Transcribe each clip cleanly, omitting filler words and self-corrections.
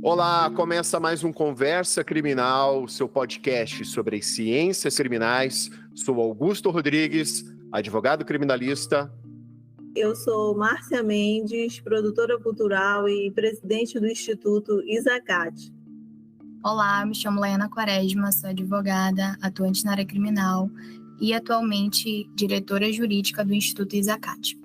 Olá, começa mais um Conversa Criminal, seu podcast sobre as ciências criminais. Sou Augusto Rodrigues, advogado criminalista. Eu sou Márcia Mendes, produtora cultural e presidente do Instituto Isacate. Olá, me chamo Laiana Quaresma, sou advogada, atuante na área criminal e atualmente diretora jurídica do Instituto Isacate.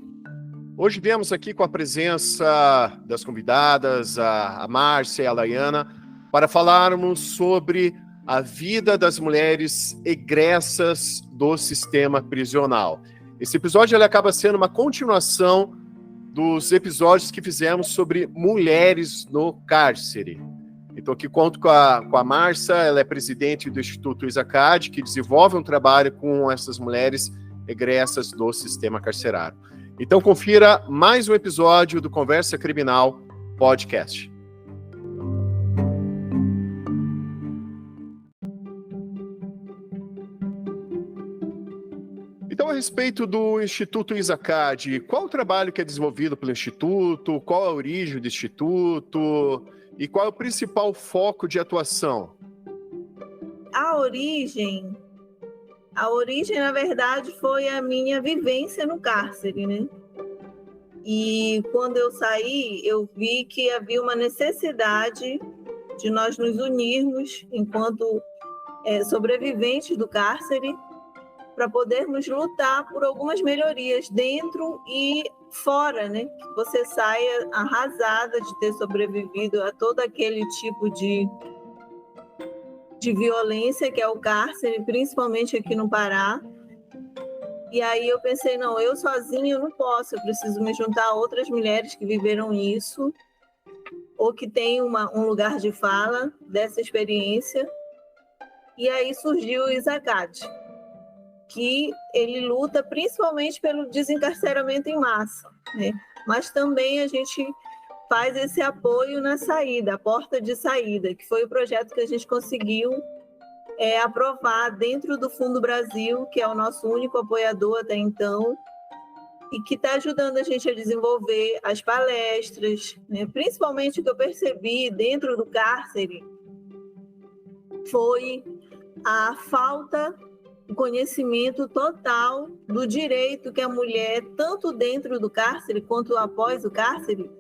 Hoje viemos aqui com a presença das convidadas, a Márcia e a Laiana, para falarmos sobre a vida das mulheres egressas do sistema prisional. Esse episódio ele acaba sendo uma continuação dos episódios que fizemos sobre mulheres no cárcere. Então aqui conto com a Márcia, ela é presidente do Instituto Isacate, que desenvolve um trabalho com essas mulheres egressas do sistema carcerário. Então confira mais um episódio do Conversa Criminal Podcast. Então, a respeito do Instituto Isacate, qual o trabalho que é desenvolvido pelo Instituto, qual a origem do Instituto e qual é o principal foco de atuação? A origem, na verdade, foi a minha vivência no cárcere, né? E quando eu saí, eu vi que havia uma necessidade de nós nos unirmos enquanto sobreviventes do cárcere para podermos lutar por algumas melhorias dentro e fora, né? Que você saia arrasada de ter sobrevivido a todo aquele tipo de violência que é o cárcere, principalmente aqui no Pará. E aí eu pensei, não, eu sozinha eu não posso, eu preciso me juntar a outras mulheres que viveram isso ou que têm um lugar de fala dessa experiência. E aí surgiu o Isacate, que ele luta principalmente pelo desencarceramento em massa, né? Mas também a gente faz esse apoio na saída, a porta de saída, que foi o projeto que a gente conseguiu aprovar dentro do Fundo Brasil, que é o nosso único apoiador até então, e que está ajudando a gente a desenvolver as palestras, né? Principalmente o que eu percebi dentro do cárcere foi a falta o conhecimento total do direito que a mulher, tanto dentro do cárcere quanto após o cárcere,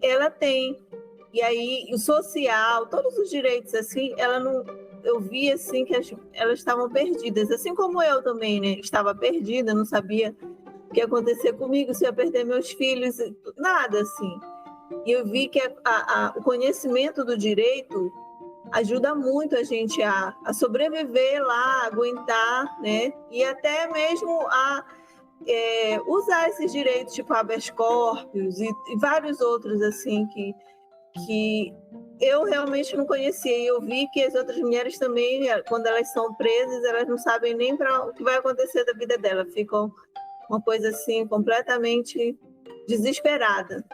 ela tem. E aí, o social, todos os direitos, assim, eu vi, assim, que elas estavam perdidas. Assim como eu também, né? Estava perdida, não sabia o que ia acontecer comigo, se eu ia perder meus filhos, nada, assim. E eu vi que o conhecimento do direito ajuda muito a gente a sobreviver lá, aguentar, né? E até mesmo a usar esses direitos, tipo habeas corpus e vários outros, assim, que eu realmente não conhecia. E eu vi que as outras mulheres também, quando elas são presas, elas não sabem nem para o que vai acontecer da vida dela. Ficam uma coisa assim, completamente desesperada.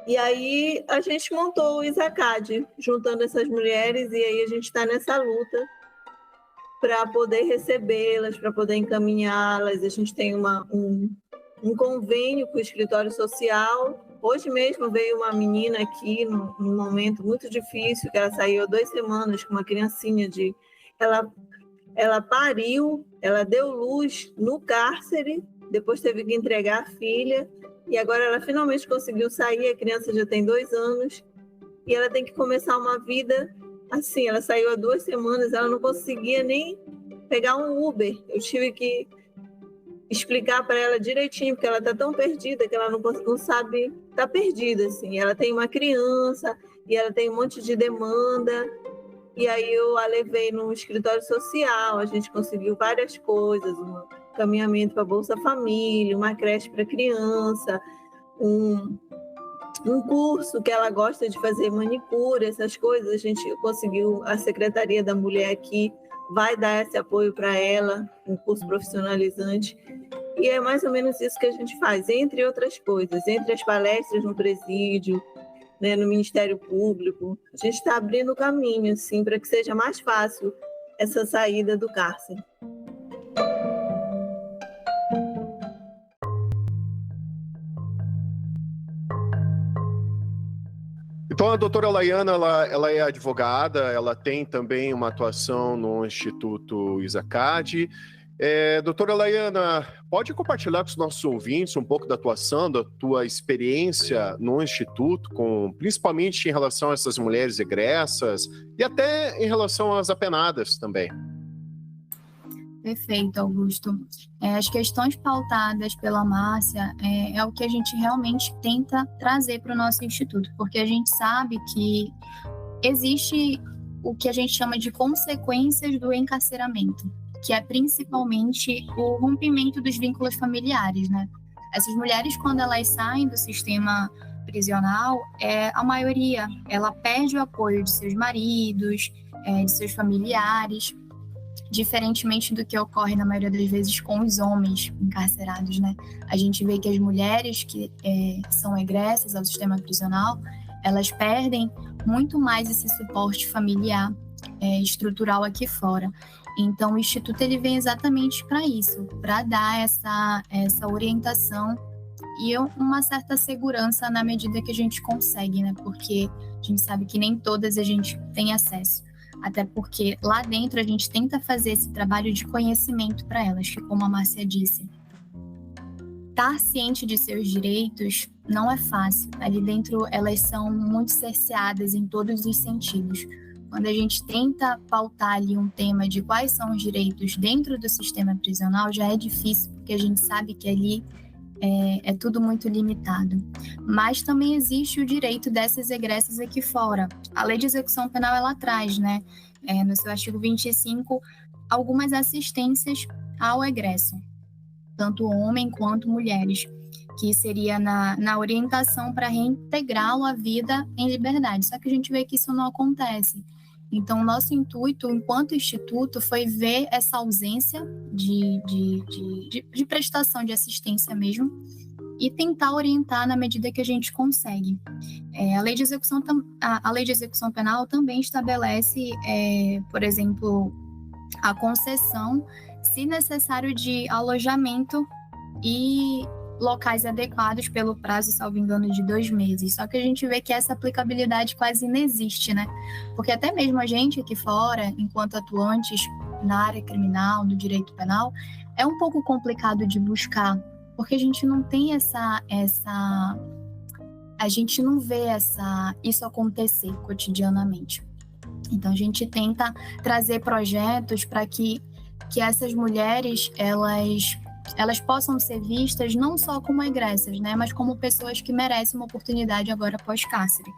E aí a gente montou o Isacate, juntando essas mulheres, e aí a gente está nessa luta para poder recebê-las, para poder encaminhá-las. A gente tem um convênio com o escritório social. Hoje mesmo veio uma menina aqui num momento muito difícil, que ela saiu há 2 semanas com uma criancinha ela pariu, ela deu luz no cárcere, depois teve que entregar a filha, e agora ela finalmente conseguiu sair, a criança já tem 2 anos, e ela tem que começar uma vida assim. Ela saiu há 2 semanas, ela não conseguia nem pegar um Uber. Eu tive que explicar para ela direitinho, porque ela está tão perdida que ela não sabe, está perdida, assim. Ela tem uma criança e ela tem um monte de demanda, e aí eu a levei no escritório social, a gente conseguiu várias coisas, um encaminhamento para Bolsa Família, uma creche para criança, um curso que ela gosta de fazer manicure, essas coisas. A gente conseguiu, a Secretaria da Mulher aqui vai dar esse apoio para ela, um curso profissionalizante. E é mais ou menos isso que a gente faz, entre outras coisas, entre as palestras no presídio, né, no Ministério Público. A gente está abrindo o caminho, assim, para que seja mais fácil essa saída do cárcere. Então, a doutora Laiana, ela é advogada, ela tem também uma atuação no Instituto ISACAD. Doutora Laiana, pode compartilhar com os nossos ouvintes um pouco da atuação, da tua experiência no Instituto, principalmente em relação a essas mulheres egressas e até em relação às apenadas também. Perfeito, Augusto. As questões pautadas pela Márcia é o que a gente realmente tenta trazer para o nosso instituto, porque a gente sabe que existe o que a gente chama de consequências do encarceramento, que é principalmente o rompimento dos vínculos familiares, né? Essas mulheres, quando elas saem do sistema prisional, a maioria, ela perde o apoio de seus maridos, de seus familiares, diferentemente do que ocorre na maioria das vezes com os homens encarcerados, né? A gente vê que as mulheres que são egressas ao sistema prisional, elas perdem muito mais esse suporte familiar, estrutural aqui fora. Então, o Instituto ele vem exatamente para isso, para dar essa orientação e uma certa segurança na medida que a gente consegue, né? Porque a gente sabe que nem todas a gente tem acesso. Até porque lá dentro a gente tenta fazer esse trabalho de conhecimento para elas, que como a Márcia disse, estar ciente de seus direitos não é fácil. Ali dentro elas são muito cerceadas em todos os sentidos. Quando a gente tenta pautar ali um tema de quais são os direitos dentro do sistema prisional, já é difícil, porque a gente sabe que ali é tudo muito limitado. Mas também existe o direito dessas egressas aqui fora. A Lei de Execução Penal, ela traz, né, no seu artigo 25, algumas assistências ao egresso, tanto homem quanto mulheres, que seria na orientação para reintegrá-lo à vida em liberdade. Só que a gente vê que isso não acontece. Então, o nosso intuito, enquanto instituto, foi ver essa ausência de prestação de assistência mesmo e tentar orientar na medida que a gente consegue. A Lei de Execução Penal também estabelece, por exemplo, a concessão, se necessário, de alojamento e locais adequados pelo prazo, salvo engano, de 2 meses. Só que a gente vê que essa aplicabilidade quase inexiste, né? Porque até mesmo a gente aqui fora, enquanto atuantes na área criminal, do direito penal, é um pouco complicado de buscar, porque a gente não tem a gente não vê isso acontecer cotidianamente. Então a gente tenta trazer projetos para que essas mulheres, elas possam ser vistas não só como egressas, né, mas como pessoas que merecem uma oportunidade agora pós-cárcere.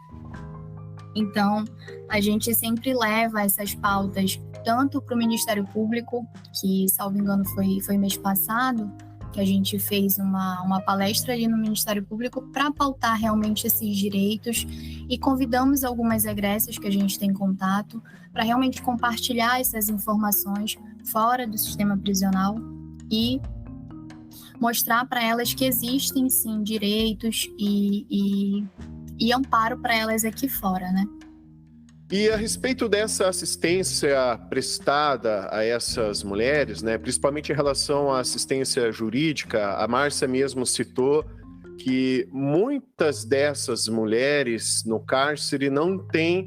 Então, a gente sempre leva essas pautas tanto para o Ministério Público, que, salvo engano, foi mês passado, que a gente fez uma palestra ali no Ministério Público para pautar realmente esses direitos e convidamos algumas egressas que a gente tem contato para realmente compartilhar essas informações fora do sistema prisional e mostrar para elas que existem, sim, direitos e amparo para elas aqui fora, né? E a respeito dessa assistência prestada a essas mulheres, né, principalmente em relação à assistência jurídica, a Márcia mesmo citou que muitas dessas mulheres no cárcere não têm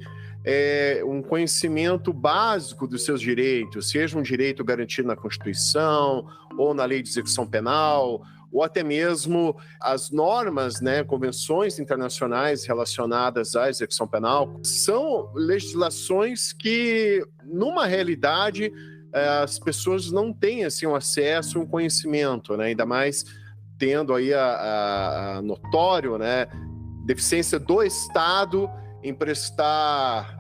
um conhecimento básico dos seus direitos, seja um direito garantido na Constituição ou na Lei de Execução Penal, ou até mesmo as normas, né, convenções internacionais relacionadas à execução penal. São legislações que, numa realidade, as pessoas não têm assim, um acesso, um conhecimento, né, ainda mais tendo aí a notório, né, deficiência do Estado em prestar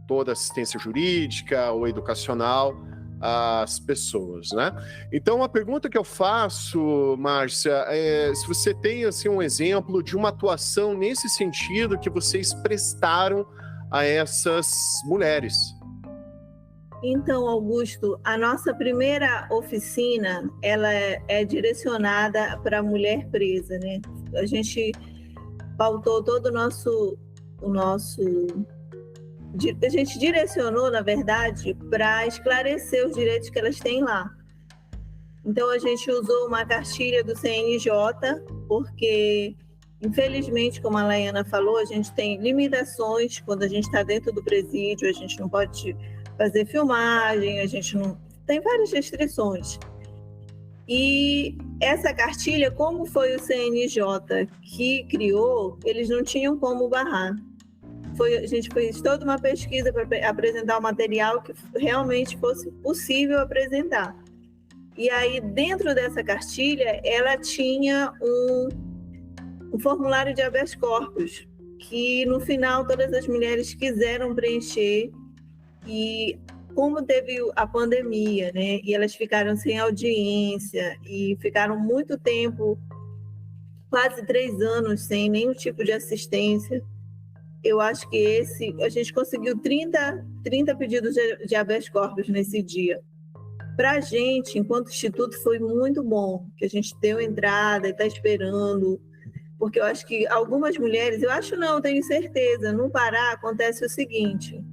toda a assistência jurídica ou educacional às pessoas, né? Então, a pergunta que eu faço, Márcia, é se você tem assim, um exemplo de uma atuação nesse sentido que vocês prestaram a essas mulheres. Então, Augusto, a nossa primeira oficina, ela é direcionada para a mulher presa, né? A gente pautou todo a gente direcionou, na verdade, para esclarecer os direitos que elas têm lá. Então, a gente usou uma cartilha do CNJ, porque Infelizmente, como a Laiana falou, a gente tem limitações quando a gente está dentro do presídio, a gente não pode fazer filmagem, a gente não... Tem várias restrições. E essa cartilha, como foi o CNJ que criou, eles não tinham como barrar. A gente fez toda uma pesquisa para apresentar o material que realmente fosse possível apresentar. E aí, dentro dessa cartilha, ela tinha um formulário de habeas corpus, que no final todas as mulheres quiseram preencher, e como teve a pandemia, né, e elas ficaram sem audiência e ficaram muito tempo, quase 3 anos, sem nenhum tipo de assistência, eu acho que a gente conseguiu 30 pedidos de habeas corpus nesse dia. Para a gente, enquanto instituto, foi muito bom, que a gente deu entrada e está esperando, porque eu acho que algumas mulheres, tenho certeza, no Pará acontece o seguinte: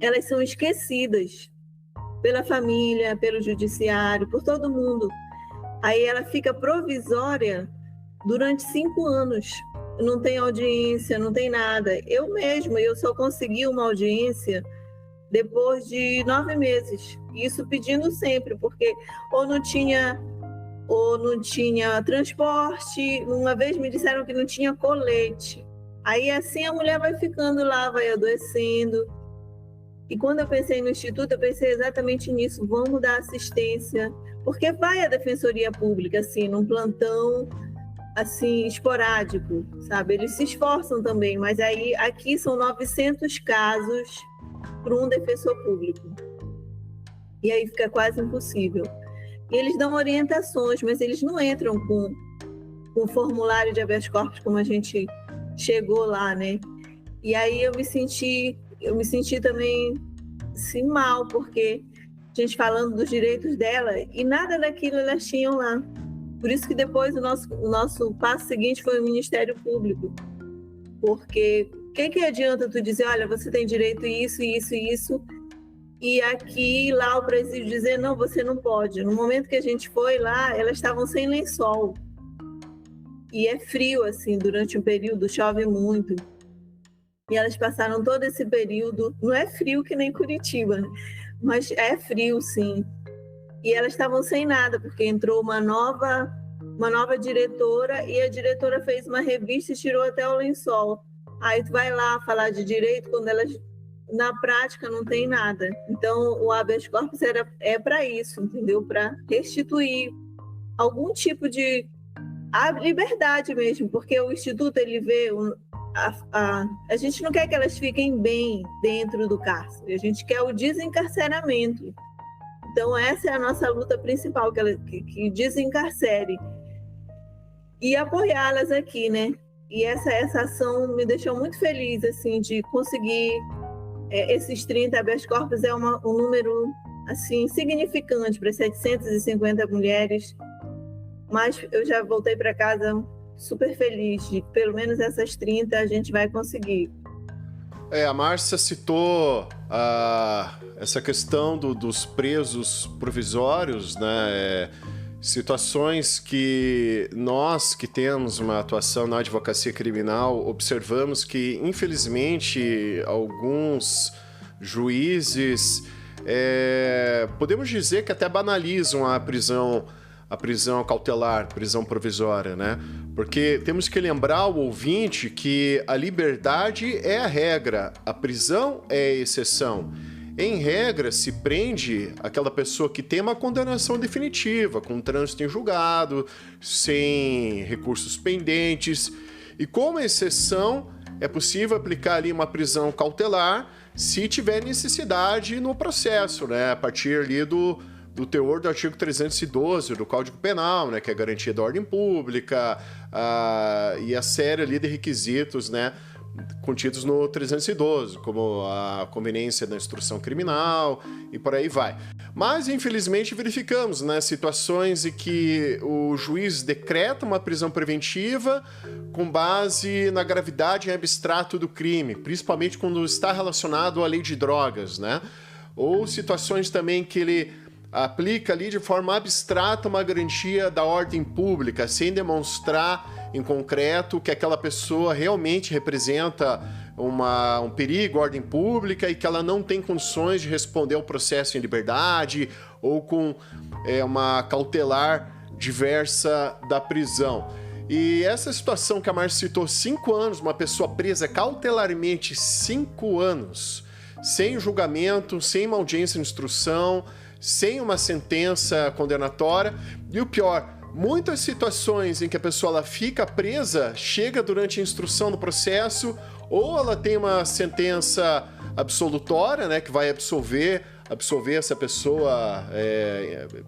elas são esquecidas pela família, pelo judiciário, por todo mundo. Aí ela fica provisória durante 5 anos. Não tem audiência, não tem nada. Eu só consegui uma audiência depois de 9 meses. Isso pedindo sempre, porque ou não tinha transporte. Uma vez me disseram que não tinha colete. Aí assim a mulher vai ficando lá, vai adoecendo. E quando eu pensei no Instituto, eu pensei exatamente nisso. Vamos dar assistência, porque vai a Defensoria Pública, assim, num plantão assim, esporádico, sabe? Eles se esforçam também, mas aí aqui são 900 casos para um defensor público. E aí fica quase impossível. E eles dão orientações, mas eles não entram com formulário de habeas corpus como a gente chegou lá, né? E aí eu me senti também assim, mal, porque a gente falando dos direitos dela e nada daquilo elas tinham lá. Por isso que depois o nosso passo seguinte foi o Ministério Público. Porque o que adianta tu dizer, olha, você tem direito a isso, isso e isso, e aqui lá o presídio dizer, não, você não pode. No momento que a gente foi lá, elas estavam sem lençol. E é frio, assim, durante um período, chove muito. E elas passaram todo esse período, não é frio que nem Curitiba, né? Mas é frio, sim. E elas estavam sem nada, porque entrou uma nova diretora, e a diretora fez uma revista e tirou até o lençol. Aí tu vai lá falar de direito quando elas, na prática, não tem nada. Então, o habeas corpus é para isso, entendeu? Para restituir algum tipo de liberdade mesmo, porque o Instituto, ele vê... A gente não quer que elas fiquem bem dentro do cárcere, a gente quer o desencarceramento. Então, essa é a nossa luta principal, que desencarcere. E apoiá-las aqui, né? E essa ação me deixou muito feliz, assim, de conseguir esses 30 habeas corpus. É um número, assim, significante para 750 mulheres. Mas eu já voltei para casa super feliz de pelo menos essas 30 a gente vai conseguir. A Márcia citou essa questão dos presos provisórios, né? Situações que nós que temos uma atuação na advocacia criminal observamos que, infelizmente, alguns juízes podemos dizer que até banalizam a prisão cautelar, prisão provisória, né? Porque temos que lembrar o ouvinte que a liberdade é a regra, a prisão é a exceção. Em regra, se prende aquela pessoa que tem uma condenação definitiva, com trânsito em julgado, sem recursos pendentes. E como exceção, é possível aplicar ali uma prisão cautelar se tiver necessidade no processo, né? A partir ali do teor do artigo 312 do Código Penal, né, que é a garantia da ordem pública, e a série ali de requisitos, né, contidos no 312, como a conveniência da instrução criminal e por aí vai. Mas, infelizmente, verificamos, né, situações em que o juiz decreta uma prisão preventiva com base na gravidade em abstrato do crime, principalmente quando está relacionado à lei de drogas, né, ou situações também que ele aplica ali de forma abstrata uma garantia da ordem pública, sem demonstrar em concreto que aquela pessoa realmente representa um perigo à ordem pública e que ela não tem condições de responder ao processo em liberdade ou com uma cautelar diversa da prisão. E essa situação que a Márcia citou, 5 anos, uma pessoa presa cautelarmente 5 anos, sem julgamento, sem uma audiência de instrução, sem uma sentença condenatória. E o pior, muitas situações em que a pessoa ela fica presa, chega durante a instrução do processo, ou ela tem uma sentença absolutória, né, que vai absolver essa pessoa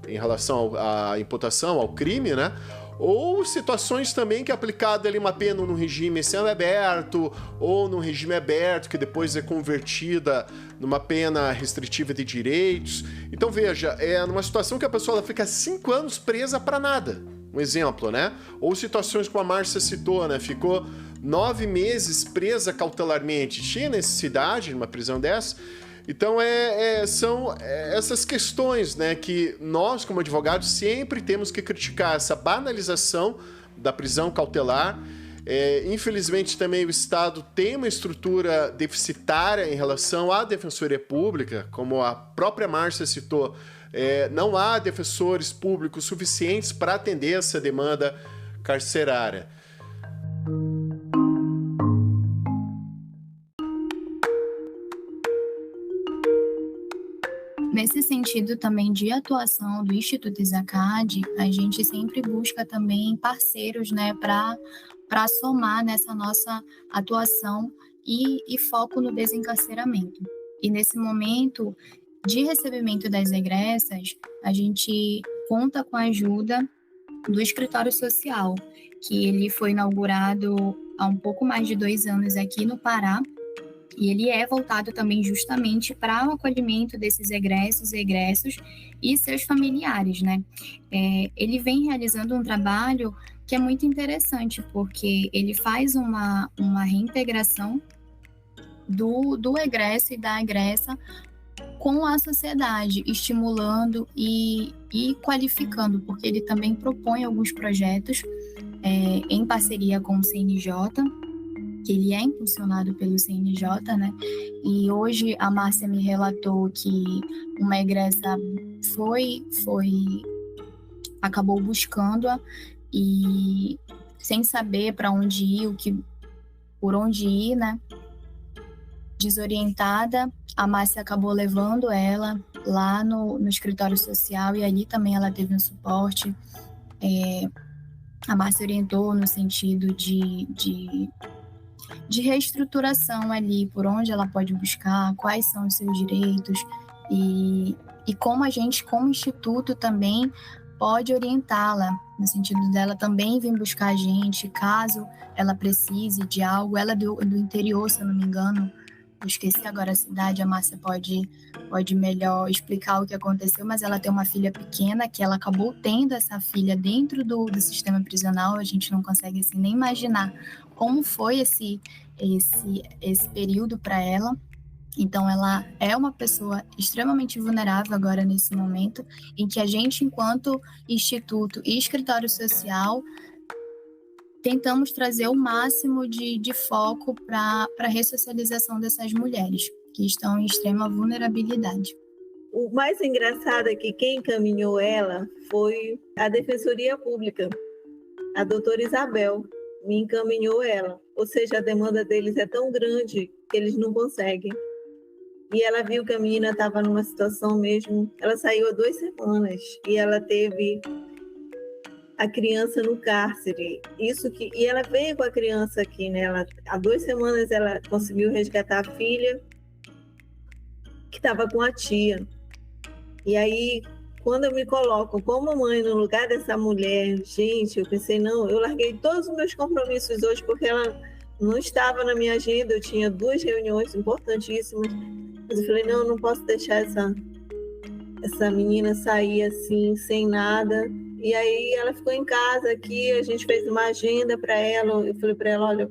em relação à imputação, ao crime, né? Ou situações também que é aplicada ali uma pena no regime semiaberto ou no regime aberto, que depois é convertida numa pena restritiva de direitos. Então veja, numa situação que a pessoa ela fica 5 anos presa para nada. Um exemplo, né? Ou situações como a Márcia citou, né? Ficou 9 meses presa cautelarmente. Tinha necessidade de uma prisão dessa? Então, são essas questões, né, que nós, como advogados, sempre temos que criticar essa banalização da prisão cautelar. Infelizmente, também o Estado tem uma estrutura deficitária em relação à Defensoria Pública, como a própria Márcia citou. Não há defensores públicos suficientes para atender essa demanda carcerária. Nesse sentido também de atuação do Instituto ISACAD, a gente sempre busca também parceiros, né, para somar nessa nossa atuação e foco no desencarceramento. E nesse momento de recebimento das egressas, a gente conta com a ajuda do Escritório Social, que ele foi inaugurado há um pouco mais de 2 anos aqui no Pará, e ele é voltado também justamente para o acolhimento desses egressos e seus familiares, né? Ele vem realizando um trabalho que é muito interessante, porque ele faz uma reintegração do egresso e da egressa com a sociedade, estimulando e qualificando, porque ele também propõe alguns projetos em parceria com o CNJ, que ele é impulsionado pelo CNJ, né? E hoje a Márcia me relatou que uma egressa acabou buscando-a e sem saber para onde ir, por onde ir, né? Desorientada, a Márcia acabou levando ela lá no escritório social e ali também ela teve um suporte. A Márcia orientou no sentido de reestruturação ali, por onde ela pode buscar, quais são os seus direitos e como a gente, como instituto, também pode orientá-la, no sentido dela também vir buscar a gente, caso ela precise de algo. Ela é do interior, se eu não me engano, eu esqueci agora a cidade, a Márcia pode melhor explicar o que aconteceu, mas ela tem uma filha pequena, que ela acabou tendo essa filha dentro do sistema prisional. A gente não consegue assim, nem imaginar como foi esse período para ela. Então, ela é uma pessoa extremamente vulnerável agora nesse momento, em que a gente, enquanto instituto e escritório social, tentamos trazer o máximo de foco para a ressocialização dessas mulheres que estão em extrema vulnerabilidade. O mais engraçado é que quem encaminhou ela foi a Defensoria Pública. A doutora Isabel me encaminhou ela. Ou seja, a demanda deles é tão grande que eles não conseguem. E ela viu que a menina estava numa situação mesmo. Ela saiu há 2 semanas e ela teve a criança no cárcere. E ela veio com a criança aqui, né? Há 2 semanas ela conseguiu resgatar a filha que estava com a tia. E aí, quando eu me coloco como mãe no lugar dessa mulher, gente, eu pensei, não, eu larguei todos os meus compromissos hoje porque ela não estava na minha agenda. Eu tinha 2 reuniões importantíssimas, mas eu falei, não posso deixar essa menina sair assim, sem nada. E aí ela ficou em casa aqui, a gente fez uma agenda para ela. Eu falei para ela, olha,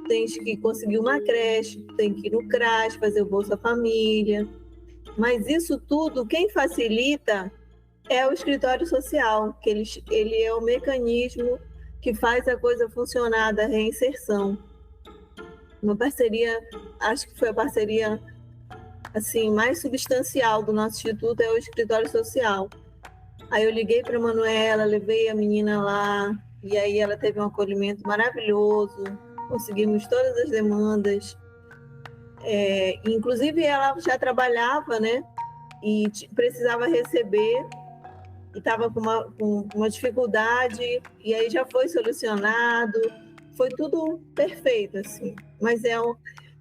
tem que conseguir uma creche, tem que ir no CRAS, fazer o Bolsa Família. Mas isso tudo, quem facilita É o escritório social, que ele é o mecanismo que faz a coisa funcionar da reinserção. Uma parceria, acho que foi a parceria assim, mais substancial do nosso instituto é o escritório social. Aí eu liguei para a Manuela, levei a menina lá, e aí ela teve um acolhimento maravilhoso, conseguimos todas as demandas. Inclusive ela já trabalhava, né? E precisava receber, e estava com uma dificuldade, e aí já foi solucionado, foi tudo perfeito, assim. Mas é a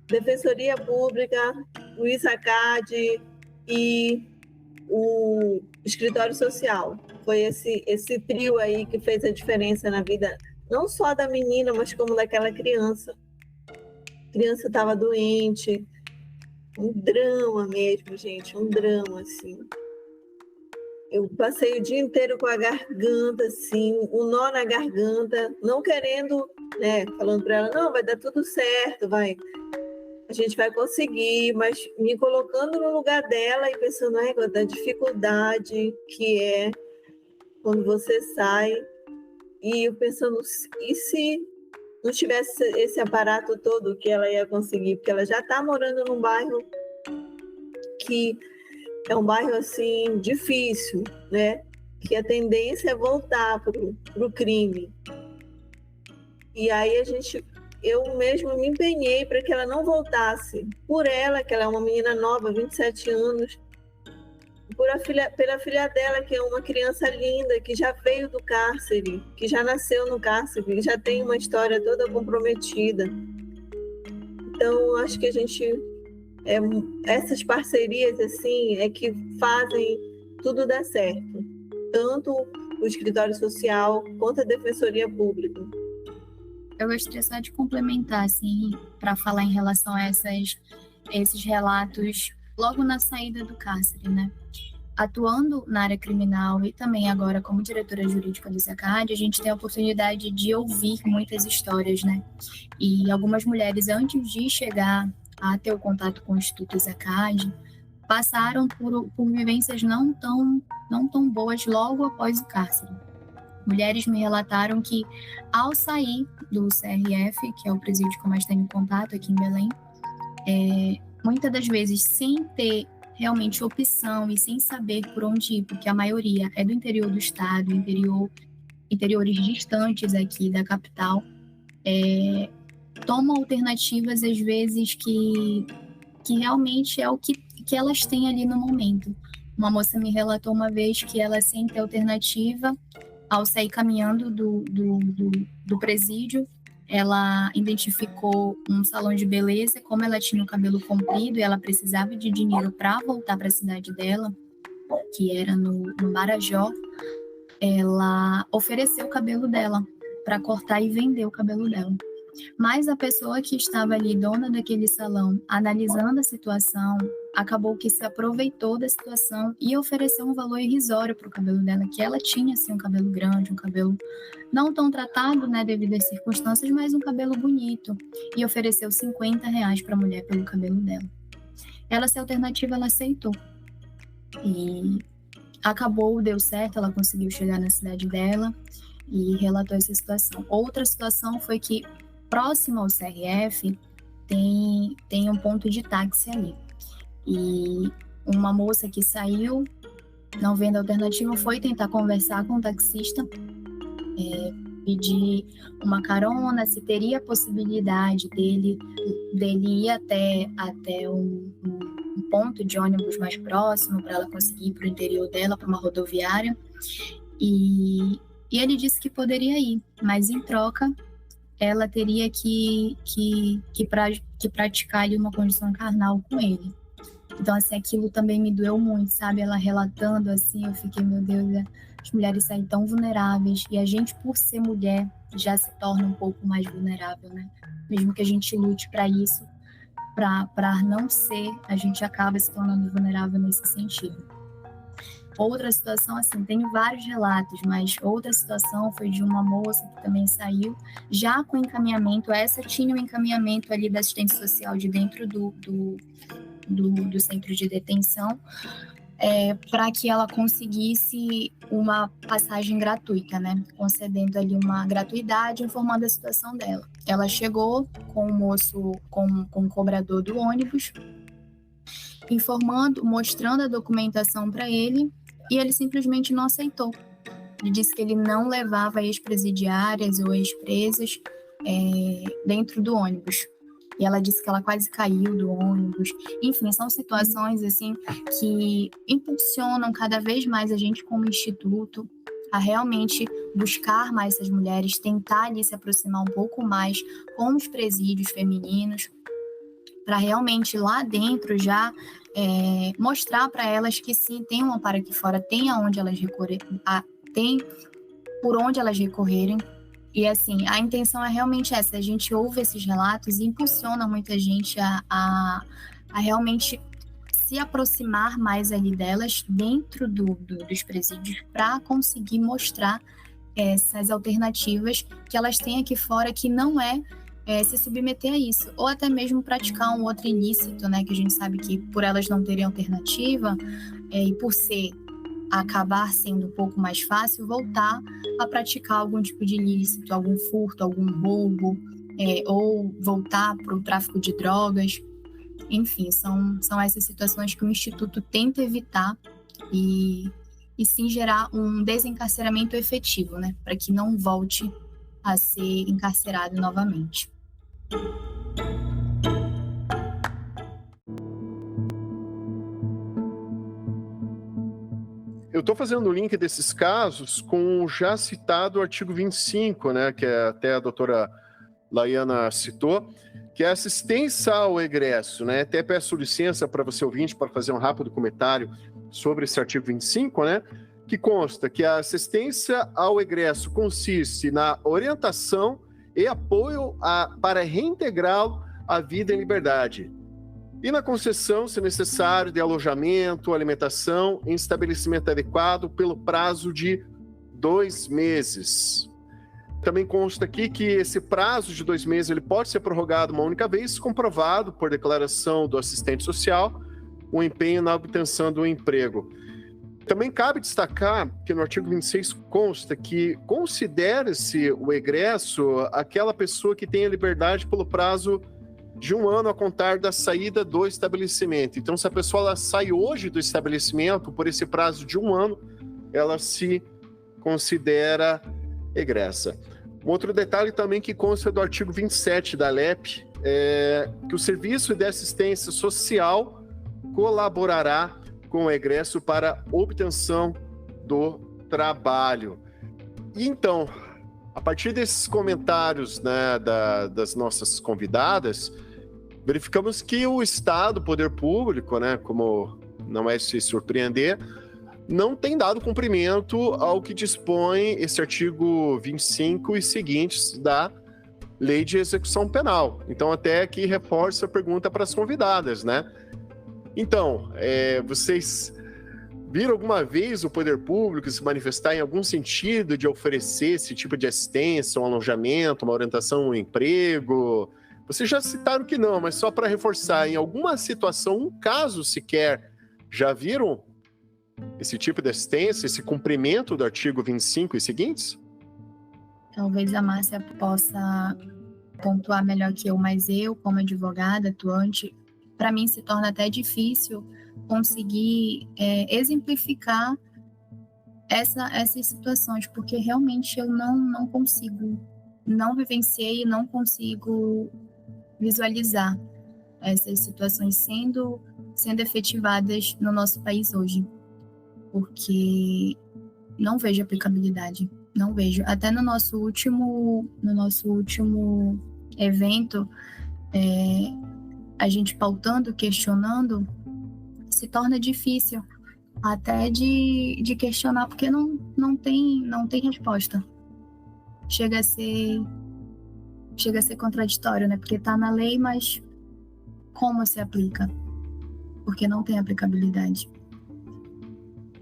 Defensoria Pública, o ISACAD e o Escritório Social. Foi esse trio aí que fez a diferença na vida, não só da menina, mas como daquela criança. A criança estava doente, um drama mesmo, gente, um drama, assim. Eu passei o dia inteiro com a garganta, assim, um nó na garganta, não querendo, né, falando para ela, não, vai dar tudo certo, a gente vai conseguir, mas me colocando no lugar dela e pensando, da dificuldade que é quando você sai, e eu pensando, e se não tivesse esse aparato todo que ela ia conseguir, porque ela já está morando num bairro que é um bairro assim difícil, né? Que a tendência é voltar para o crime. E aí eu mesma me empenhei para que ela não voltasse. Por ela, que ela é uma menina nova, 27 anos, pela filha dela, que é uma criança linda, que já veio do cárcere, que já nasceu no cárcere, que já tem uma história toda comprometida. Então, acho que essas parcerias assim é que fazem tudo dar certo, tanto o escritório social quanto a defensoria pública. Eu gostaria só de complementar, assim, para falar em relação a esses relatos logo na saída do cárcere, né? Atuando na área criminal e também agora como diretora jurídica do ISACAD, a gente tem a oportunidade de ouvir muitas histórias, né? E algumas mulheres, antes de chegar a ter o contato com o Instituto ISACAD, passaram por vivências não tão boas logo após o cárcere. Mulheres me relataram que, ao sair do CRF, que é o presídio que eu mais tenho contato aqui em Belém, muitas das vezes sem ter realmente opção e sem saber por onde ir, porque a maioria é do interior do estado, interiores distantes aqui da capital, tomam alternativas às vezes que realmente é o que elas têm ali no momento. Uma moça me relatou uma vez que ela, sem ter alternativa, ao sair caminhando do presídio, ela identificou um salão de beleza. Como ela tinha o cabelo comprido e ela precisava de dinheiro para voltar para a cidade dela, que era no Marajó, ela ofereceu o cabelo dela para cortar e vender o cabelo dela. Mas a pessoa que estava ali, dona daquele salão, analisando a situação, acabou que se aproveitou da situação e ofereceu um valor irrisório para o cabelo dela, que ela tinha assim, um cabelo grande, um cabelo não tão tratado, né, devido às circunstâncias, mas um cabelo bonito, e ofereceu R$50 para a mulher pelo cabelo dela. Ela, essa alternativa, ela aceitou. E deu certo, ela conseguiu chegar na cidade dela e relatou essa situação. Outra situação foi que, próximo ao CRF, tem um ponto de táxi ali. E uma moça que saiu, não vendo alternativa, foi tentar conversar com o taxista, pedir uma carona, se teria a possibilidade dele ir até um ponto de ônibus mais próximo para ela conseguir ir para o interior dela, para uma rodoviária. E ele disse que poderia ir, mas em troca ela teria que praticar ali uma condição carnal com ele. Então, assim, aquilo também me doeu muito, sabe? Ela relatando, assim, eu fiquei, meu Deus, as mulheres saem tão vulneráveis, e a gente, por ser mulher, já se torna um pouco mais vulnerável, né? Mesmo que a gente lute para isso, para não ser, a gente acaba se tornando vulnerável nesse sentido. Outra situação, assim, tenho vários relatos, mas outra situação foi de uma moça que também saiu, já com encaminhamento. Essa tinha um encaminhamento ali da assistente social de dentro do centro de detenção. para que ela conseguisse uma passagem gratuita, né? Concedendo ali uma gratuidade, informando a situação dela. Ela chegou com o moço, com o cobrador do ônibus, informando, mostrando a documentação para ele, e ele simplesmente não aceitou. Ele disse que ele não levava ex-presidiárias ou ex-presas dentro do ônibus. E ela disse que ela quase caiu do ônibus. Enfim, são situações assim que impulsionam cada vez mais a gente como instituto a realmente buscar mais essas mulheres, tentar ali se aproximar um pouco mais com os presídios femininos, para realmente lá dentro já mostrar para elas que sim, tem um amparo aqui fora, tem aonde elas tem por onde elas recorrerem. E assim, a intenção é realmente essa, a gente ouve esses relatos e impulsiona muita gente a realmente se aproximar mais ali delas dentro dos presídios para conseguir mostrar essas alternativas que elas têm aqui fora, que não se submeter a isso, ou até mesmo praticar um outro ilícito, né, que a gente sabe que por elas não terem alternativa e por acabar sendo um pouco mais fácil, voltar a praticar algum tipo de ilícito, algum furto, algum roubo, ou voltar para o tráfico de drogas. Enfim, são essas situações que o Instituto tenta evitar e sim gerar um desencarceramento efetivo, né, para que não volte a ser encarcerado novamente. Eu estou fazendo o link desses casos com o já citado artigo 25, né, que até a doutora Laiana citou, que é assistência ao egresso, né? Até peço licença para você ouvinte para fazer um rápido comentário sobre esse artigo 25, né? Que consta que a assistência ao egresso consiste na orientação e apoio para reintegrá-lo à vida em liberdade, e na concessão, se necessário, de alojamento, alimentação em estabelecimento adequado pelo prazo de 2 meses. Também consta aqui que esse prazo de 2 meses ele pode ser prorrogado uma única vez, comprovado por declaração do assistente social o empenho na obtenção do emprego. Também cabe destacar que no artigo 26 consta que considera-se o egresso aquela pessoa que tem a liberdade pelo prazo de 1 ano a contar da saída do estabelecimento. Então, se a pessoa ela sai hoje do estabelecimento, por esse prazo de 1 ano, ela se considera egressa. Um outro detalhe também que consta do artigo 27 da LEP é que o Serviço de Assistência Social colaborará com o egresso para obtenção do trabalho. E então, a partir desses comentários, né, das nossas convidadas, verificamos que o Estado, o poder público, né, como não é se surpreender, não tem dado cumprimento ao que dispõe esse artigo 25 e seguintes da Lei de Execução Penal. Então, até aqui reforço a pergunta para as convidadas, né? Então, vocês viram alguma vez o poder público se manifestar em algum sentido de oferecer esse tipo de assistência, um alojamento, uma orientação, um emprego? Vocês já citaram que não, mas só para reforçar, em alguma situação, um caso sequer, já viram esse tipo de assistência, esse cumprimento do artigo 25 e seguintes? Talvez a Márcia possa pontuar melhor que eu, mas eu, como advogada atuante, para mim se torna até difícil conseguir exemplificar essas situações, porque realmente eu não consigo, não vivenciei e não consigo visualizar essas situações sendo efetivadas no nosso país hoje, porque não vejo aplicabilidade, não vejo. Até no nosso último evento, a gente pautando, questionando, se torna difícil até de questionar, porque não tem resposta. Chega a ser contraditório, né? Porque está na lei, mas como se aplica? Porque não tem aplicabilidade.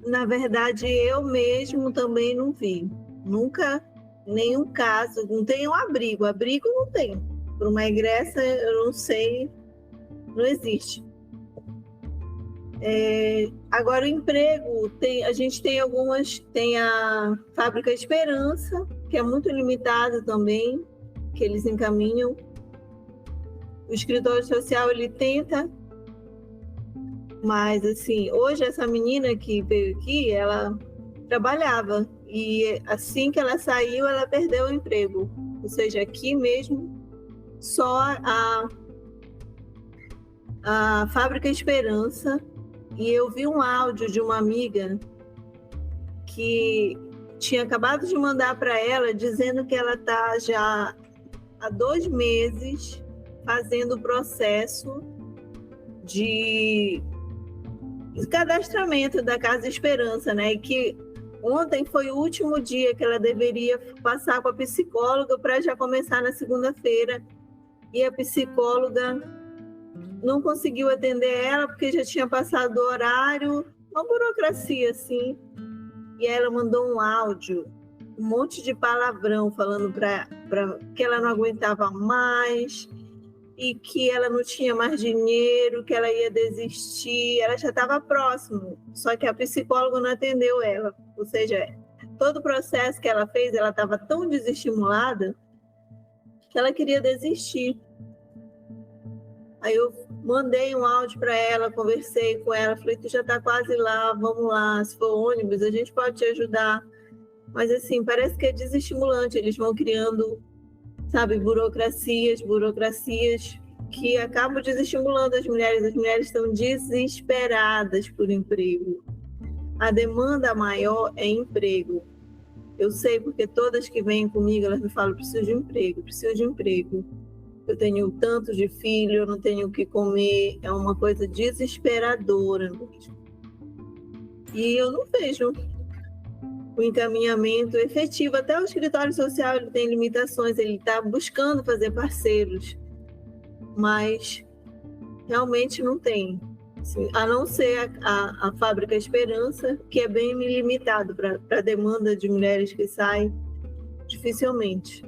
Na verdade, eu mesmo também não vi. Nunca, nenhum caso. Não tem um abrigo. Abrigo não tem. Para uma egressa, eu não sei, não existe. Agora, o emprego, a gente tem a Fábrica Esperança, que é muito limitada também, que eles encaminham. O escritório social, ele tenta, mas, assim, hoje essa menina que veio aqui, ela trabalhava, e assim que ela saiu, ela perdeu o emprego. Ou seja, aqui mesmo, só a Fábrica Esperança. E eu vi um áudio de uma amiga que tinha acabado de mandar para ela, dizendo que ela está já há 2 meses fazendo o processo de cadastramento da Casa Esperança, né? E que ontem foi o último dia que ela deveria passar com a psicóloga para já começar na segunda-feira. E a psicóloga não conseguiu atender ela porque já tinha passado o horário, uma burocracia assim. E ela mandou um áudio, um monte de palavrão, falando para que ela não aguentava mais e que ela não tinha mais dinheiro, que ela ia desistir. Ela já estava próximo, só que a psicóloga não atendeu ela. Ou seja, todo o processo que ela fez, ela estava tão desestimulada que ela queria desistir. Aí eu mandei um áudio para ela, conversei com ela, falei, tu já está quase lá, vamos lá, se for ônibus, a gente pode te ajudar. Mas, assim, parece que é desestimulante, eles vão criando, sabe, burocracias que acabam desestimulando as mulheres estão desesperadas por emprego. A demanda maior é emprego. Eu sei porque todas que vêm comigo, elas me falam, preciso de emprego. Eu tenho tanto de filho, eu não tenho o que comer, é uma coisa desesperadora. E eu não vejo o encaminhamento efetivo. Até o escritório social ele tem limitações, ele está buscando fazer parceiros, mas realmente não tem. A não ser a Fábrica Esperança, que é bem limitado para a demanda de mulheres que saem, dificilmente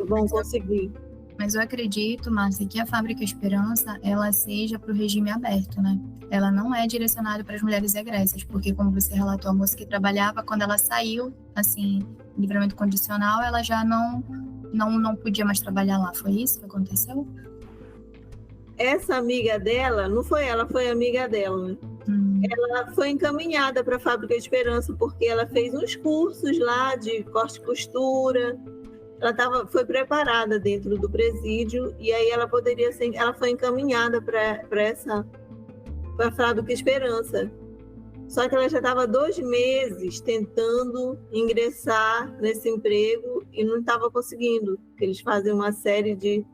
vão conseguir. Mas eu acredito, Márcia, que a Fábrica Esperança, ela seja para o regime aberto, né? Ela não é direcionada para as mulheres egressas, porque, como você relatou, a moça que trabalhava, quando ela saiu, assim, livramento condicional, ela já não podia mais trabalhar lá. Foi isso que aconteceu? Essa amiga dela, não foi ela, foi amiga dela, né? Ela foi encaminhada para a Fábrica Esperança, porque ela fez uns cursos lá de corte e costura. Ela foi preparada dentro do presídio e aí ela foi encaminhada para a Fábrica Esperança. Só que ela já estava 2 meses tentando ingressar nesse emprego e não estava conseguindo, porque eles fazem uma série de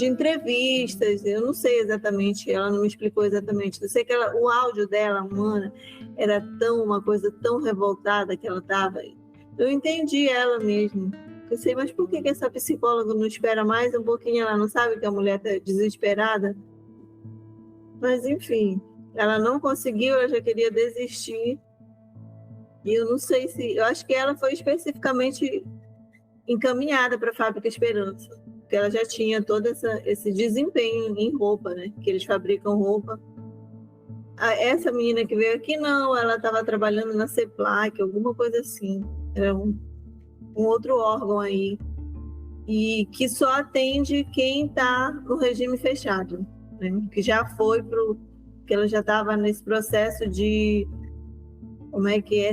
entrevistas. Eu não sei exatamente, ela não me explicou exatamente. Eu sei que o áudio dela, humana, era uma coisa tão revoltada que ela estava. Eu entendi ela mesmo. Eu sei, mas por que essa psicóloga não espera mais um pouquinho? Ela não sabe que a mulher está desesperada? Mas, enfim, ela não conseguiu, ela já queria desistir. E eu não sei eu acho que ela foi especificamente encaminhada para a Fábrica Esperança, porque ela já tinha todo esse desempenho em roupa, né? Que eles fabricam roupa. Essa menina que veio aqui, não, ela estava trabalhando na CEPLAC, alguma coisa assim. Era um outro órgão aí, e que só atende quem está no regime fechado, né? Que já foi que ela já estava nesse processo de,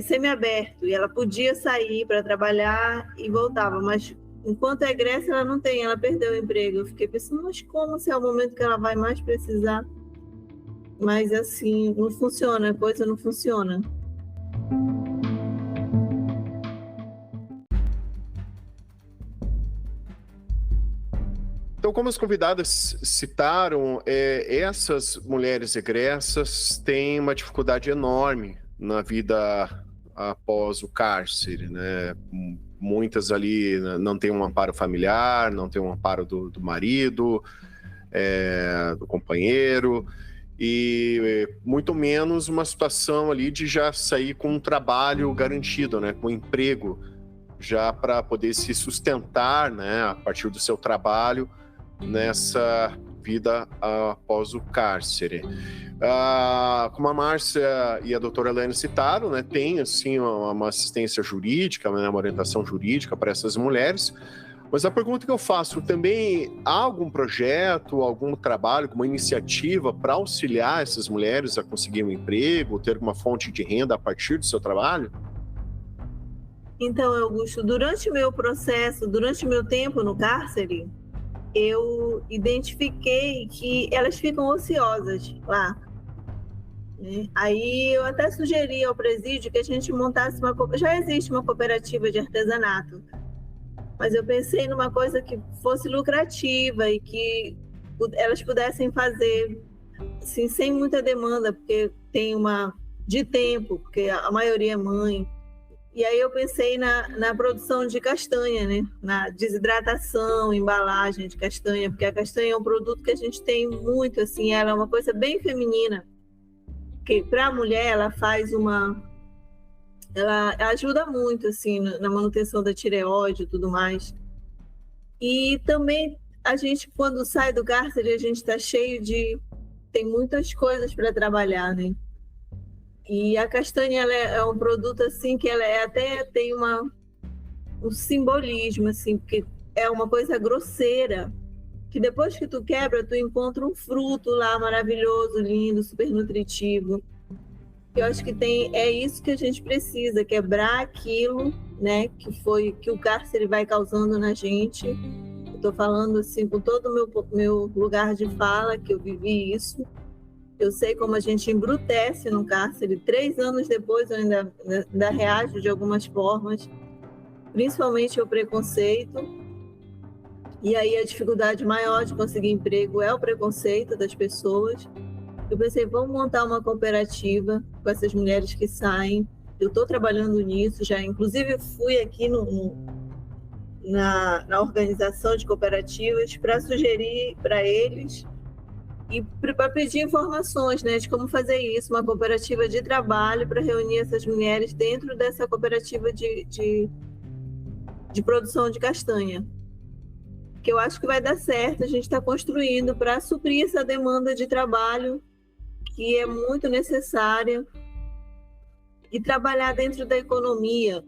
semiaberto, e ela podia sair para trabalhar e voltava, mas enquanto é egressa ela não tem, ela perdeu o emprego. Eu fiquei pensando, mas como, se é o momento que ela vai mais precisar? Mas assim, não funciona, a coisa não funciona. Então, como as convidadas citaram, essas mulheres egressas têm uma dificuldade enorme na vida após o cárcere, né? Muitas ali não têm um amparo familiar, não têm um amparo do marido, do companheiro, e muito menos uma situação ali de já sair com um trabalho garantido, né? Com um emprego, já para poder se sustentar, né? A partir do seu trabalho, nessa vida após o cárcere. Como a Márcia e a doutora Helene citaram, né, tem assim, uma assistência jurídica, né, uma orientação jurídica para essas mulheres. Mas a pergunta que eu faço, também há algum projeto, algum trabalho, alguma iniciativa para auxiliar essas mulheres a conseguir um emprego, ter uma fonte de renda a partir do seu trabalho? Então, Augusto, durante o meu processo, durante o meu tempo no cárcere, eu identifiquei que elas ficam ociosas lá. Aí eu até sugeri ao presídio que a gente montasse já existe uma cooperativa de artesanato, mas eu pensei numa coisa que fosse lucrativa e que elas pudessem fazer assim, sem muita demanda, porque tem de tempo, porque a maioria é mãe. E aí eu pensei na produção de castanha, né? Na desidratação, embalagem de castanha, porque a castanha é um produto que a gente tem muito, assim, ela é uma coisa bem feminina, que para a mulher ela ajuda muito, assim, na manutenção da tireoide e tudo mais. E também a gente, quando sai do cárcere, a gente está cheio tem muitas coisas para trabalhar, né? E a castanha ela é um produto assim que ela até tem um simbolismo assim, porque é uma coisa grosseira, que depois que tu quebra, tu encontra um fruto lá maravilhoso, lindo, super nutritivo. Eu acho que é isso que a gente precisa, quebrar aquilo, né, que o cárcere vai causando na gente. Estou falando assim com todo o meu lugar de fala, que eu vivi isso. Eu sei como a gente embrutece no cárcere. 3 anos depois eu ainda reajo de algumas formas, principalmente o preconceito. E aí a dificuldade maior de conseguir emprego é o preconceito das pessoas. Eu pensei, vamos montar uma cooperativa com essas mulheres que saem. Eu estou trabalhando nisso já. Inclusive fui aqui na organização de cooperativas para sugerir para eles e para pedir informações, né, de como fazer isso, uma cooperativa de trabalho para reunir essas mulheres dentro dessa cooperativa de produção de castanha, que eu acho que vai dar certo. A gente está construindo para suprir essa demanda de trabalho que é muito necessária e trabalhar dentro da economia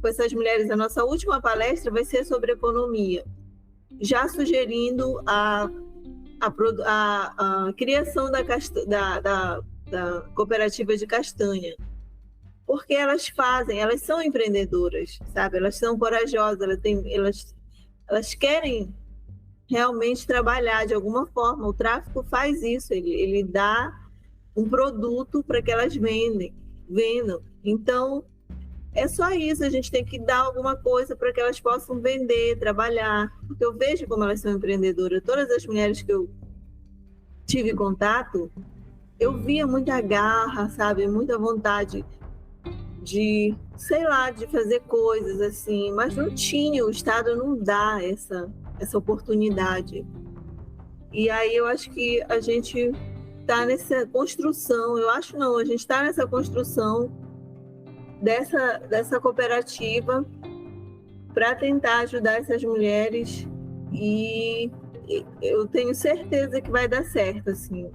com essas mulheres. A nossa última palestra vai ser sobre economia, já sugerindo a criação da cooperativa de castanha, porque elas são empreendedoras, sabe? Elas são corajosas, elas querem realmente trabalhar de alguma forma. O tráfico faz isso, ele dá um produto para que elas vendam. Então, é só isso, a gente tem que dar alguma coisa para que elas possam vender, trabalhar, porque eu vejo como elas são empreendedoras. Todas as mulheres que eu tive contato, eu via muita garra, sabe, muita vontade de, sei lá, de fazer coisas assim, mas não tinha, o Estado não dá essa oportunidade. E aí eu acho que a gente está nessa construção, a gente está nessa construção dessa cooperativa para tentar ajudar essas mulheres, e eu tenho certeza que vai dar certo, assim. Eu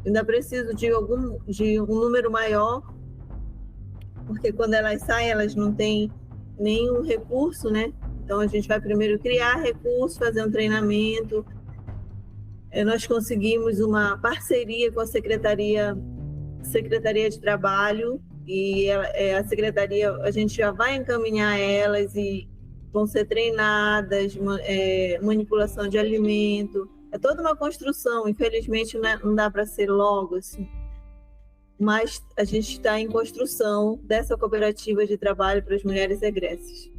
ainda preciso de um número maior, porque quando elas saem, elas não têm nenhum recurso, né? Então a gente vai primeiro criar recurso, fazer um treinamento. Nós conseguimos uma parceria com a Secretaria de Trabalho, e a secretaria, a gente já vai encaminhar elas e vão ser treinadas, manipulação de alimento. É toda uma construção, infelizmente não dá para ser logo assim, mas a gente está em construção dessa cooperativa de trabalho para as mulheres egressas.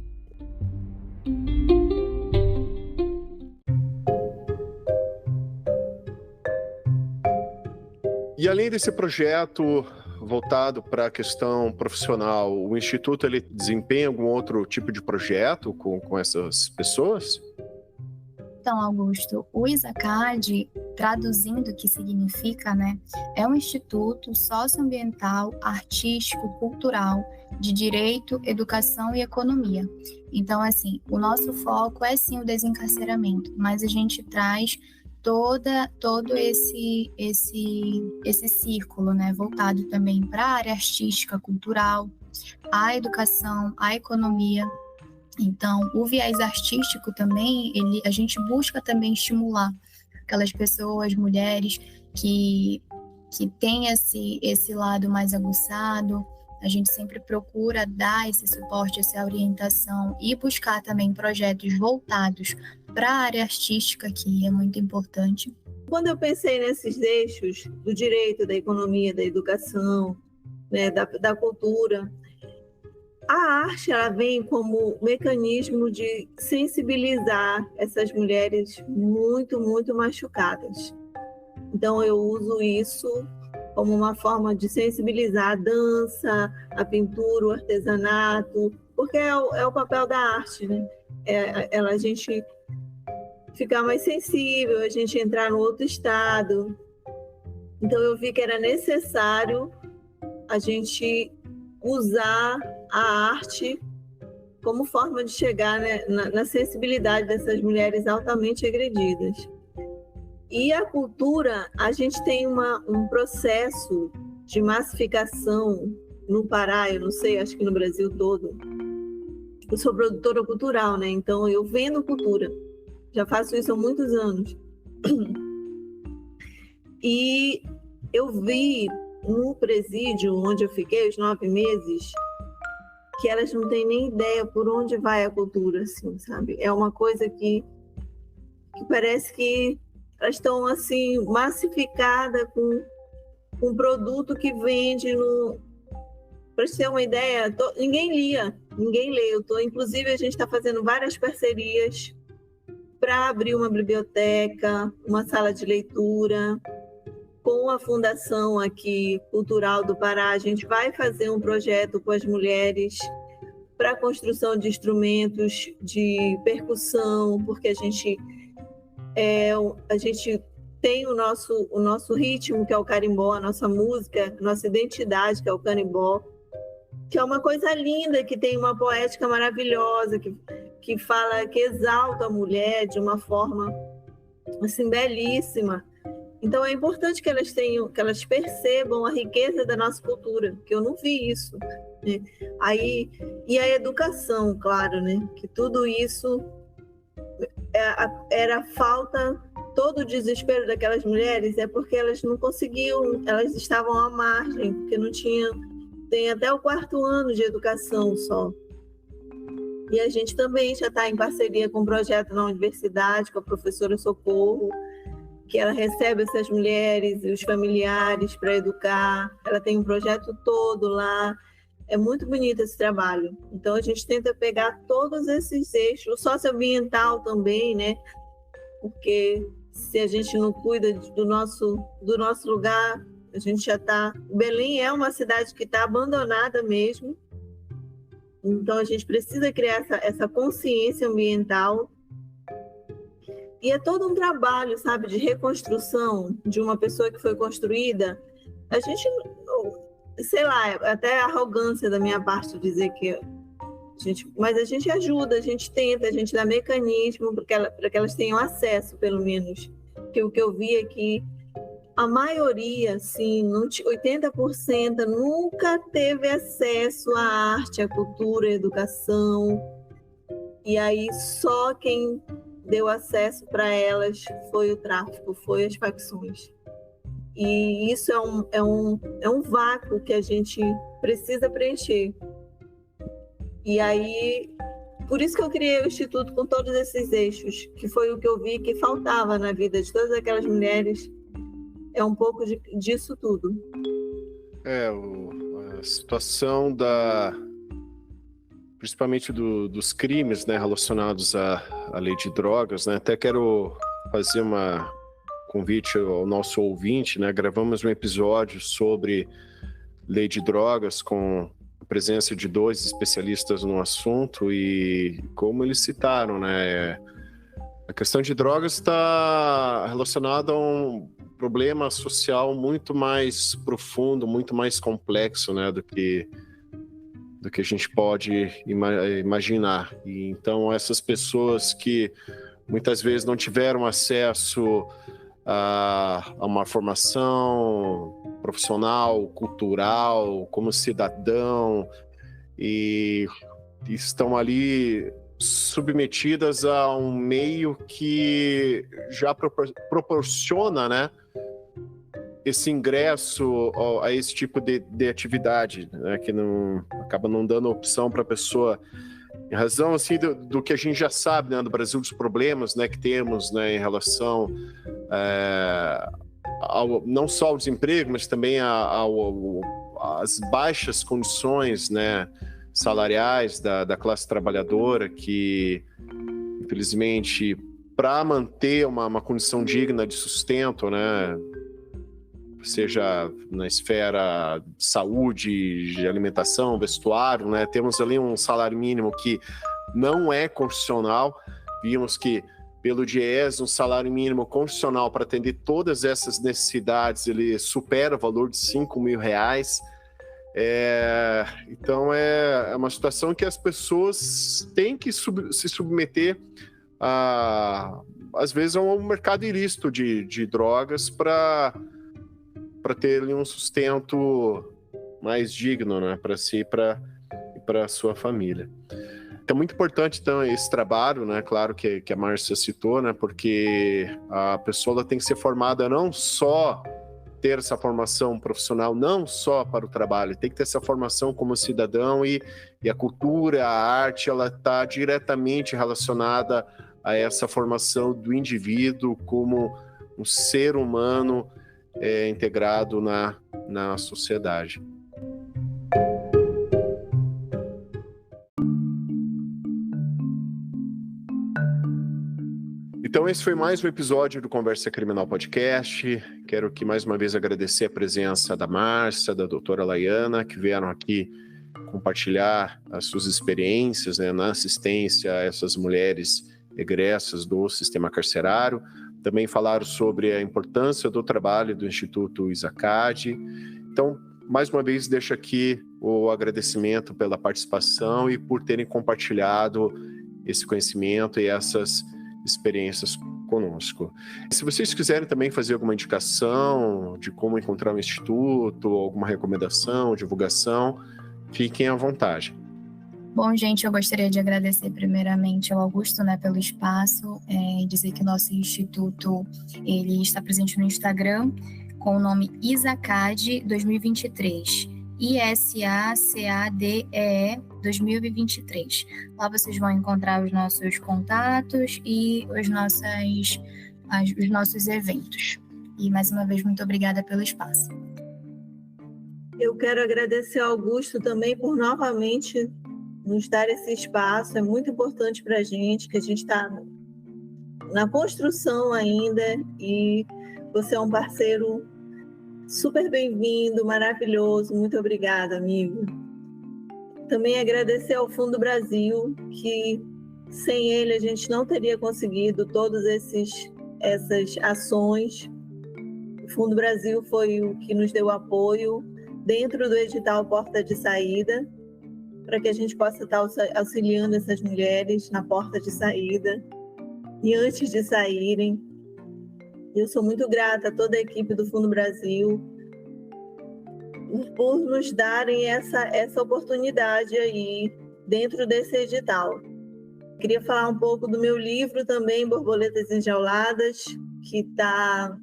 E além desse projeto voltado para a questão profissional, o Instituto ele desempenha algum outro tipo de projeto com essas pessoas? Então, Augusto, o ISACAD, traduzindo o que significa, né, é um instituto socioambiental, artístico, cultural, de direito, educação e economia. Então, assim, o nosso foco é sim o desencarceramento, mas a gente traz todo esse círculo, né, voltado também para a área artística, cultural, a educação, a economia. Então, o viés artístico também, a gente busca também estimular aquelas pessoas, mulheres, que têm esse lado mais aguçado. A gente sempre procura dar esse suporte, essa orientação e buscar também projetos voltados para a área artística, que é muito importante. Quando eu pensei nesses eixos do direito, da economia, da educação, né, da cultura, a arte ela vem como mecanismo de sensibilizar essas mulheres muito, muito machucadas. Então, eu uso isso como uma forma de sensibilizar a dança, a pintura, o artesanato, porque é o papel da arte, né? A gente ficar mais sensível, a gente entrar no outro estado. Então, eu vi que era necessário a gente usar a arte como forma de chegar, né, na sensibilidade dessas mulheres altamente agredidas. E a cultura, a gente tem um processo de massificação no Pará, eu não sei, acho que no Brasil todo. Eu sou produtora cultural, né? Então eu vendo cultura. Já faço isso há muitos anos. E eu vi no presídio onde eu fiquei os 9 meses que elas não têm nem ideia por onde vai a cultura, assim, sabe? É uma coisa que parece que elas estão assim massificadas com um produto que vende no... Para você ter uma ideia, ninguém lê. Inclusive, a gente está fazendo várias parcerias para abrir uma biblioteca, uma sala de leitura. Com a Fundação aqui Cultural do Pará, a gente vai fazer um projeto com as mulheres para a construção de instrumentos de percussão, porque a gente tem o nosso ritmo, que é o carimbó, a nossa música, a nossa identidade, que é o carimbó, que é uma coisa linda, que tem uma poética maravilhosa, que fala, que exalta a mulher de uma forma assim, belíssima. Então é importante que elas percebam a riqueza da nossa cultura, que eu não vi isso, né? E a educação, claro, né? Que tudo isso era falta. Todo o desespero daquelas mulheres é porque elas não conseguiam, elas estavam à margem, porque não tem até o 4º ano de educação só. E a gente também já está em parceria com um projeto na universidade, com a professora Socorro, que ela recebe essas mulheres e os familiares para educar. Ela tem um projeto todo lá. É muito bonito esse trabalho. Então, a gente tenta pegar todos esses eixos, o socioambiental também, né? Porque se a gente não cuida do nosso lugar, a gente já está... Belém é uma cidade que está abandonada mesmo. Então, a gente precisa criar essa consciência ambiental. E é todo um trabalho, sabe, de reconstrução de uma pessoa que foi construída. A gente, sei lá, até a arrogância da minha parte dizer que mas a gente ajuda, a gente tenta, a gente dá mecanismo para que elas tenham acesso, pelo menos. Porque o que eu vi é que a maioria, assim, 80% nunca teve acesso à arte, à cultura, à educação. E aí só quem deu acesso para elas foi o tráfico, foi as facções. E isso é um vácuo que a gente precisa preencher. E aí, por isso que eu criei o Instituto com todos esses eixos, que foi o que eu vi que faltava na vida de todas aquelas mulheres. É um pouco disso tudo. A situação principalmente dos crimes, né, relacionados à lei de drogas, né? Até quero fazer convite ao nosso ouvinte, né? Gravamos um episódio sobre lei de drogas com a presença de 2 especialistas no assunto e como eles citaram, né? A questão de drogas está relacionada a um problema social muito mais profundo, muito mais complexo, né, do que a gente pode imaginar. E então essas pessoas que muitas vezes não tiveram acesso a uma formação profissional, cultural, como cidadão, e estão ali submetidas a um meio que já proporciona, né, esse ingresso a esse tipo de atividade, né, que acaba não dando opção para a pessoa, em razão assim, do que a gente já sabe, né, do Brasil, dos problemas, né, que temos, né, em relação não só ao desemprego, mas também às baixas condições, né, salariais da classe trabalhadora, que, infelizmente, para manter uma condição digna de sustento, né, seja na esfera de saúde, de alimentação, vestuário, né, temos ali um salário mínimo que não é constitucional. Vimos que, pelo DIEESE, um salário mínimo constitucional para atender todas essas necessidades, ele supera o valor de R$5.000. Então é uma situação que as pessoas têm que se submeter às vezes a um mercado ilícito de drogas para ter um sustento mais digno, né, para si e para a sua família. Então é muito importante, então, esse trabalho, né, claro que a Márcia citou, né, porque a pessoa ela tem que ser formada não só ter essa formação profissional, não só para o trabalho, tem que ter essa formação como cidadão, e a cultura, a arte, ela está diretamente relacionada a essa formação do indivíduo como um ser humano integrado na sociedade. Então esse foi mais um episódio do Conversa Criminal Podcast. Quero que mais uma vez agradecer a presença da Márcia, da doutora Laiana, que vieram aqui compartilhar as suas experiências, né, na assistência a essas mulheres egressas do sistema carcerário. Também falaram sobre a importância do trabalho do Instituto ISACAD. Então, mais uma vez, deixo aqui o agradecimento pela participação e por terem compartilhado esse conhecimento e essas experiências conosco. Se vocês quiserem também fazer alguma indicação de como encontrar o Instituto, alguma recomendação, divulgação, fiquem à vontade. Bom, gente, eu gostaria de agradecer primeiramente ao Augusto, né, pelo espaço, e dizer que o nosso instituto ele está presente no Instagram com o nome ISACADE 2023, ISACADE 2023. Lá vocês vão encontrar os nossos contatos e os nossos eventos. E mais uma vez, muito obrigada pelo espaço. Eu quero agradecer ao Augusto também por novamente nos dar esse espaço. É muito importante para a gente, que a gente está na construção ainda, e você é um parceiro super bem-vindo, maravilhoso. Muito obrigada, amigo. Também agradecer ao Fundo Brasil, que sem ele a gente não teria conseguido todas essas ações. O Fundo Brasil foi o que nos deu apoio dentro do edital Porta de Saída, para que a gente possa estar auxiliando essas mulheres na porta de saída e antes de saírem. Eu sou muito grata a toda a equipe do Fundo Brasil por nos darem essa oportunidade aí dentro desse edital. Queria falar um pouco do meu livro também, Borboletas Enjauladas, que está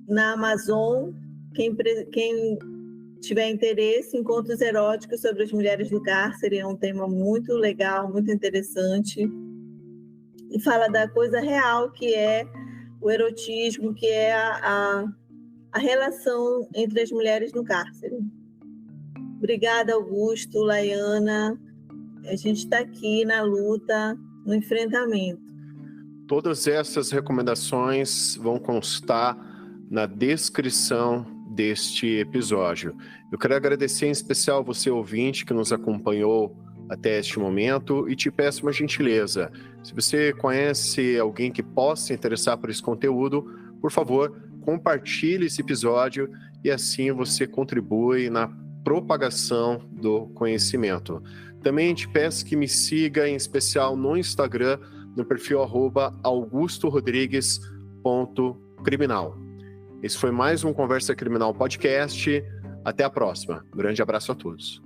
na Amazon. Quem tiver interesse, Encontros Eróticos sobre as Mulheres do Cárcere, é um tema muito legal, muito interessante, e fala da coisa real que é o erotismo, que é a relação entre as mulheres no cárcere. Obrigada, Augusto, Laiana. A gente está aqui na luta, no enfrentamento. Todas essas recomendações vão constar na descrição deste episódio. Eu quero agradecer em especial você, ouvinte, que nos acompanhou até este momento, e te peço uma gentileza. Se você conhece alguém que possa se interessar por esse conteúdo, por favor, compartilhe esse episódio, e assim você contribui na propagação do conhecimento. Também te peço que me siga, em especial no Instagram, no perfil @augustorodrigues.criminal. Esse foi mais um Conversa Criminal Podcast. Até a próxima. Um grande abraço a todos.